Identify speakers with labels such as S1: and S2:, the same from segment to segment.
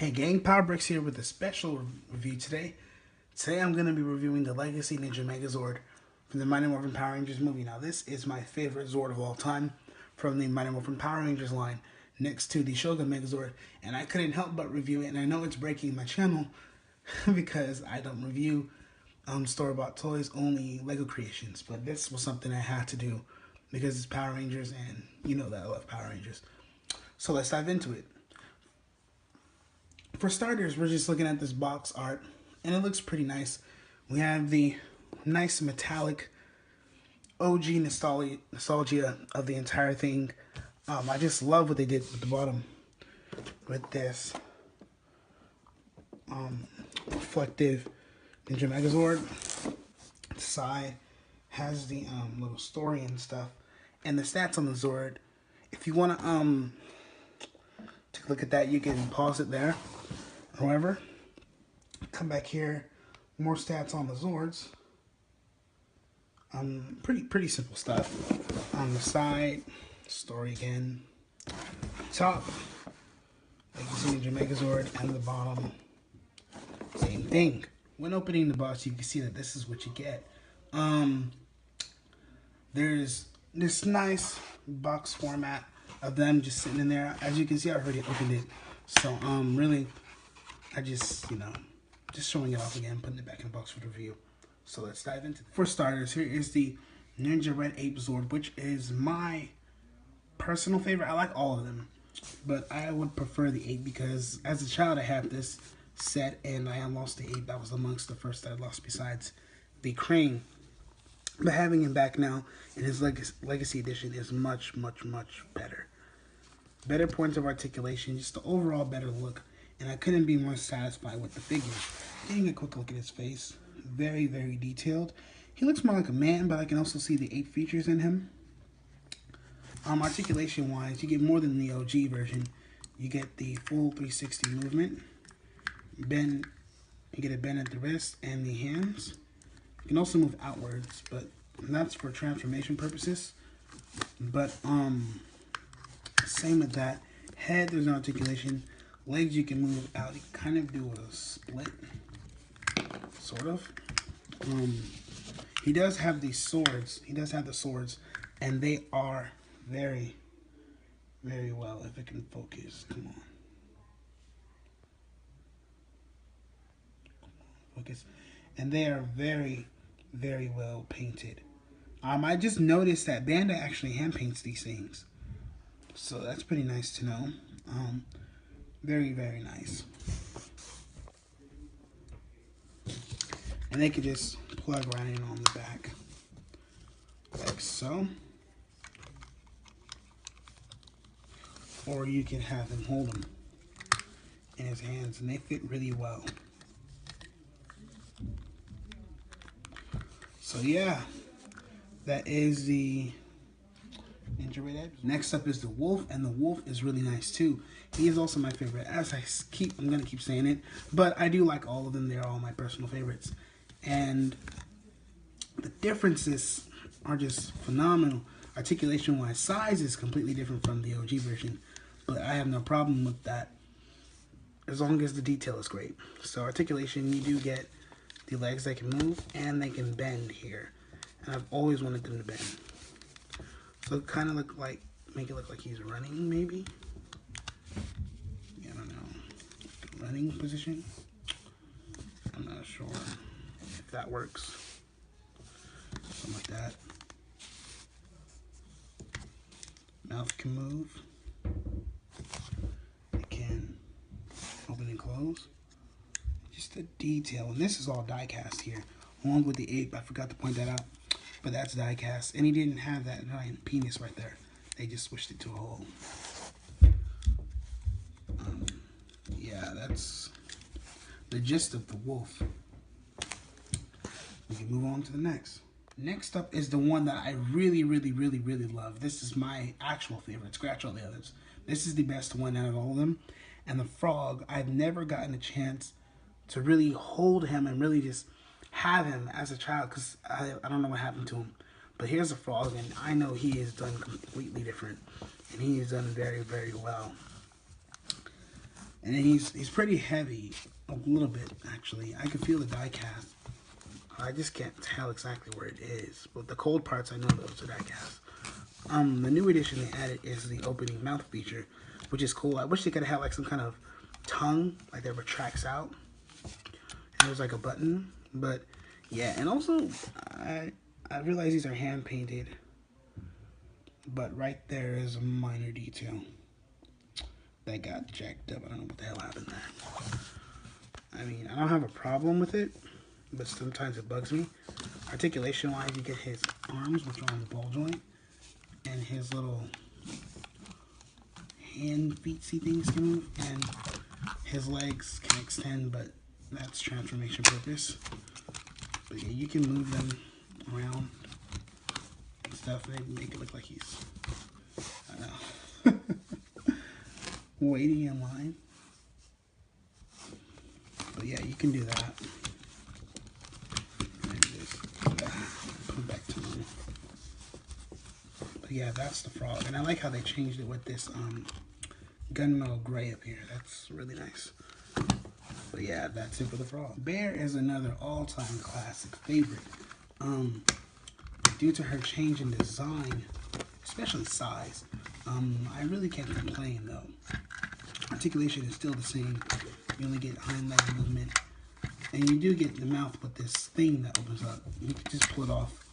S1: Hey gang, Power Bricks here with a special review today. Today I'm going to be reviewing the Legacy Ninja Megazord from the Mighty Morphin Power Rangers movie. Now this is my favorite Zord of all time from the Mighty Morphin Power Rangers line next to the Shogun Megazord, and I couldn't help but review it, and I know it's breaking my channel because I don't review store-bought toys, only Lego creations, but this was something I had to do because it's Power Rangers and you know that I love Power Rangers. So let's dive into it. For starters, we're just looking at this box art, and it looks pretty nice. We have the nice metallic OG nostalgia of the entire thing. I just love what they did with the bottom with this reflective Ninja Megazord. The side has the little story and stuff, and the stats on the Zord. If you want to take a look at that, you can pause it there. However, come back here, more stats on the Zords. Pretty simple stuff. On the side, story again. Top, Legacy Ninja Megazord, and the bottom, same thing. When opening the box, you can see that this is what you get. There's this nice box format of them just sitting in there. As you can see, I already opened it. So, really, I just, just showing it off again, putting it back in the box for the review. So let's dive into it. For starters, here is the Ninja Red Ape Zord, which is my personal favorite. I like all of them, but I would prefer the ape because as a child I have this set and I lost the ape. That was amongst the first that I lost besides the crane. But having him back now in his Legacy Edition is much, much, much better. Better points of articulation, just the overall better look. And I couldn't be more satisfied with the figure. Getting a quick look at his face, very, very detailed. He looks more like a man, but I can also see the ape features in him. Articulation-wise, you get more than the OG version. You get the full 360 movement. Bend, you get a bend at the wrist and the hands. You can also move outwards, but that's for transformation purposes. But same with that. Head, there's no articulation. Legs you can move out. You can kind of do a split, sort of. He does have these swords. He does have the swords, and they are very, very well. If it can focus, come on, focus. And they are very, very well painted. I just noticed that Bandai actually hand paints these things, so that's pretty nice to know. Very, very nice. And they could just plug right in on the back, like so. Or you can have him hold them in his hands, and they fit really well. So yeah, that is the Ninja Red Ape. Next up is the wolf, and the wolf is really nice too. He is also my favorite. I'm gonna keep saying it, but I do like all of them. They're all my personal favorites, and the differences are just phenomenal. Articulation-wise, size is completely different from the OG version, but I have no problem with that as long as the detail is great. So articulation, you do get the legs that can move and they can bend here, and I've always wanted them to bend. So it kind of make it look like he's running, maybe. I don't know. Running position. I'm not sure if that works. Something like that. Mouth can move. It can open and close. Just the detail, and this is all die cast here, along with the ape. I forgot to point that out. But that's die cast, and he didn't have that giant penis right there. They just switched it to a hole. Yeah, that's the gist of the wolf. We can move on to the next. Next up is the one that I really, really, really, really love. This is my actual favorite. Scratch all the others. This is the best one out of all of them. And the frog, I've never gotten a chance to really hold him and really just have him as a child, because I don't know what happened to him. But here's a frog, and I know he is done completely different, and he is done very, very well. And he's pretty heavy, a little bit actually. I can feel the die cast. I just can't tell exactly where it is, but the cold parts I know those are die cast. The new addition they added is the opening mouth feature, which is cool. I wish they could have had like some kind of tongue, like that retracts out. And there's like a button, but yeah. And also, I realize these are hand painted, but right there is a minor detail that got jacked up. I don't know what the hell happened there. I mean, I don't have a problem with it, but sometimes it bugs me. Articulation wise, you get his arms, which are on the ball joint, and his little hand feet-y things can move, and his legs can extend, but that's transformation purpose. But yeah, you can move them around and stuff, and they make it look like he's, I don't know, waiting in line. But yeah, you can do that. And just put it back to normal. But yeah, that's the frog. And I like how they changed it with this gunmetal gray up here. That's really nice. But yeah, that's it for the frog. Bear is another all-time classic favorite. Due to her change in design, especially size, I really can't complain though. Articulation is still the same. You only get hind leg movement, and you do get the mouth with this thing that opens up. You can just pull it off,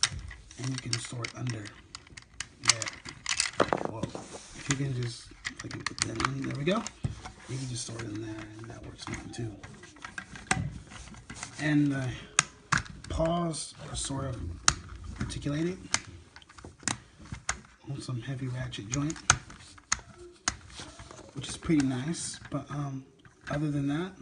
S1: and you can store it under there. Whoa! If you can just, if I can put that in, there we go. You can just store it in there, and that works fine too. And the paws are sort of articulated on some heavy ratchet joint, which is pretty nice. But other than that,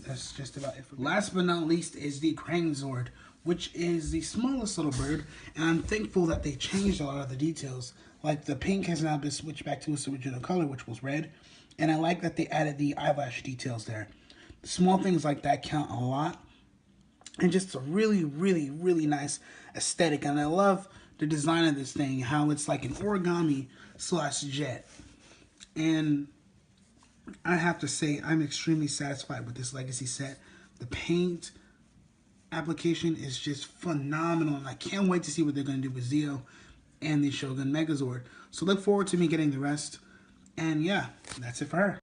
S1: that's just about it. Last but not least is the Megazord, which is the smallest little bird, and I'm thankful that they changed a lot of the details. Like the pink has now been switched back to its original color, which was red, and I like that they added the eyelash details there. Small things like that count a lot, and just a really, really, really nice aesthetic. And I love the design of this thing, how it's like an origami slash jet. And I have to say, I'm extremely satisfied with this Legacy set. The paint application is just phenomenal, and I can't wait to see what they're going to do with Zeo and the Shogun Megazord. So look forward to me getting the rest. And yeah, that's it for her.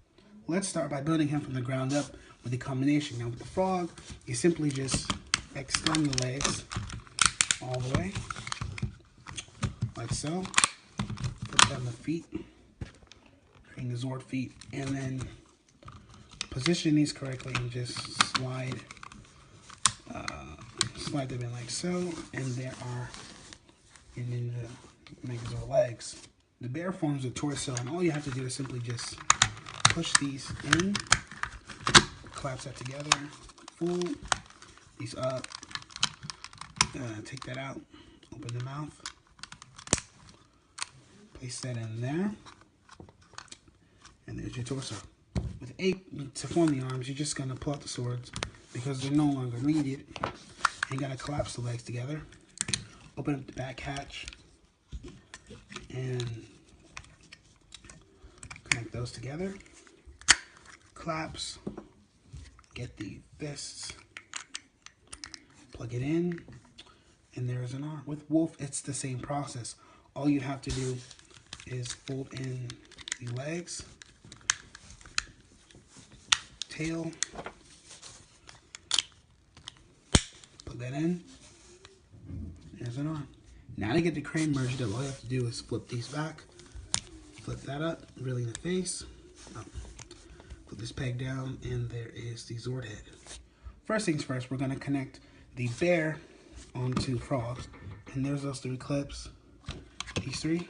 S1: Let's start by building him from the ground up with the combination. Now with the frog, you simply just extend the legs all the way, like so. Put down the feet, creating the Zord feet, and then position these correctly and just slide them in like so. And there are your Ninja Megazord legs. The bear forms a torso, and all you have to do is simply just push these in, collapse that together, full, these up, take that out, open the mouth, place that in there, and there's your torso. With 8, to form the arms, you're just going to pull out the swords because they're no longer needed. And you're going to collapse the legs together, open up the back hatch, and connect those together. Collapse, get the fists, plug it in, and there's an arm. With Wolf, it's the same process. All you have to do is fold in the legs, tail, plug that in, there's an arm. Now to get the crane merged up, all you have to do is flip these back, flip that up, really in the face, put this peg down, and there is the Zord head. First things first, we're going to connect the bear onto frogs, and there's those 3 clips, these 3.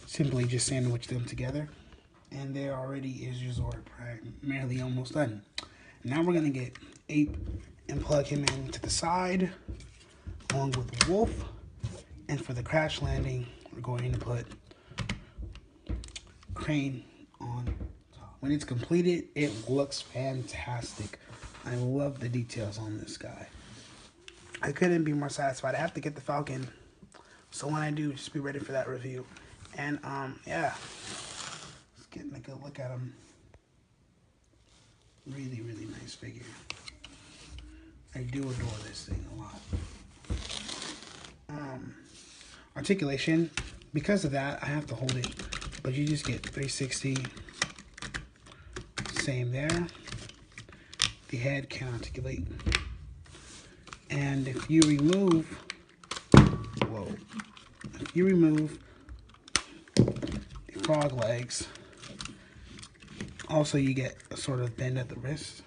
S1: Simply just sandwich them together, and there already is your Zord, primarily almost done. Now we're going to get Ape and plug him into the side, along with Wolf, and for the crash landing, we're going to put Crane on top. When it's completed, it looks fantastic. I love the details on this guy. I couldn't be more satisfied. I have to get the Falcon, so when I do, just be ready for that review. And yeah, getting a good look at him. Really, really nice figure. I do adore this thing a lot. Articulation, because of that, I have to hold it, but you just get 360. Same there. The head can articulate. And if you remove, if you remove the frog legs, also you get a sort of bend at the wrist.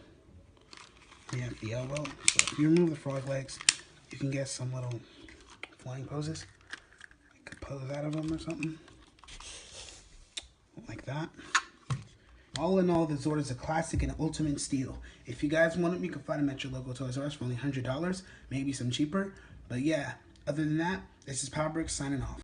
S1: Yeah, the elbow. So if you remove the frog legs, you can get some little flying poses. You could pose out of them or something. Like that. All in all, the Zord is a classic and ultimate steal. If you guys want them, you can find them at your local Toys R Us for only $100, maybe some cheaper. But yeah, other than that, this is Powerbricks signing off.